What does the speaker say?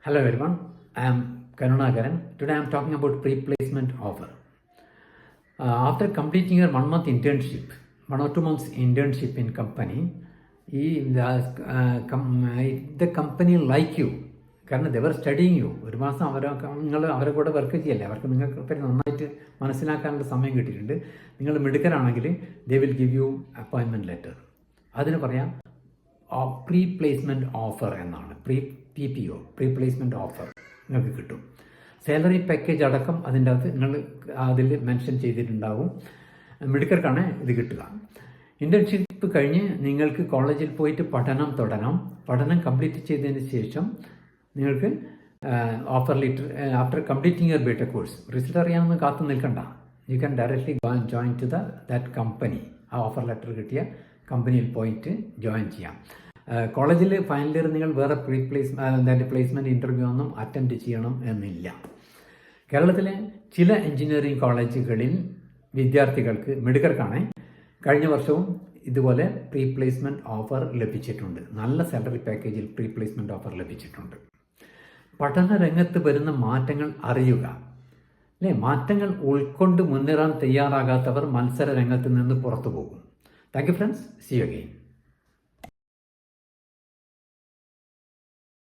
Hello everyone, I am Karunakaran. Today I am talking about pre-placement offer. After completing your 1 month internship, 1 or 2 months internship in company, the company like you, കാരണം ദവർ studying U. ഒരു മാസം നിങ്ങൾ അവരെ കൂടെ work ചെയ്യല്ലേ, അവർക്ക് നിങ്ങൾക്ക് നന്നായിട്ട് മനസ്സിലാക്കാനുള്ള സമയം കിട്ടിയിട്ടുണ്ട്. നിങ്ങൾ മിടുക്കരാണെങ്കിൽ they will give you appointment letter. അതിന് പറയാം പ്രീ പ്ലേസ്മെൻറ്റ് ഓഫർ എന്നാണ്. PPO, പ്രീ പ്ലേസ്മെൻറ്റ് ഓഫർ നിങ്ങൾക്ക് കിട്ടും. സാലറി പാക്കേജ് അടക്കം അതിൻ്റെ അകത്ത് നിങ്ങൾ അതിൽ മെൻഷൻ ചെയ്തിട്ടുണ്ടാകും. മിടുക്കർക്കാണ് ഇത് കിട്ടുക. ഇൻറ്റേൺഷിപ്പ് കഴിഞ്ഞ് നിങ്ങൾക്ക് കോളേജിൽ പോയിട്ട് പഠനം തുടരാം. പഠനം കംപ്ലീറ്റ് ചെയ്തതിന് ശേഷം നിങ്ങൾക്ക് offer letter after completing your BTech course result അറിയാമെന്ന് കാത്തു നിൽക്കണ്ട. You can directly join to that company. ആ ഓഫർ ലെറ്റർ കിട്ടിയ കമ്പനിയിൽ പോയിട്ട് ജോയിൻ ചെയ്യാം. കോളേജിൽ ഫൈനൽ ഇയർ നിങ്ങൾ വേറെ പ്ലേസ്മെൻറ്റ് ഇൻ്റർവ്യൂ ഒന്നും അറ്റൻഡ് ചെയ്യണം എന്നില്ല. കേരളത്തിലെ ചില എഞ്ചിനീയറിംഗ് കോളേജുകളിൽ വിദ്യാർത്ഥികൾക്ക് മിടുക്കർക്കാണ് കഴിഞ്ഞ വർഷവും ഇതുപോലെ പ്രീ പ്ലേസ്മെൻറ്റ് ഓഫർ ലഭിച്ചിട്ടുണ്ട്. നല്ല സാലറി പാക്കേജിൽ പ്രീ പ്ലേസ്മെൻറ്റ് ഓഫർ ലഭിച്ചിട്ടുണ്ട്. പഠന രംഗത്ത് വരുന്ന മാറ്റങ്ങൾ അറിയുക, അല്ലേ? മാറ്റങ്ങൾ ഉൾക്കൊണ്ട് മുന്നേറാൻ തയ്യാറാകാത്തവർ മത്സര രംഗത്ത് നിന്ന് പുറത്തു പോകും. Thank you friends, see you again.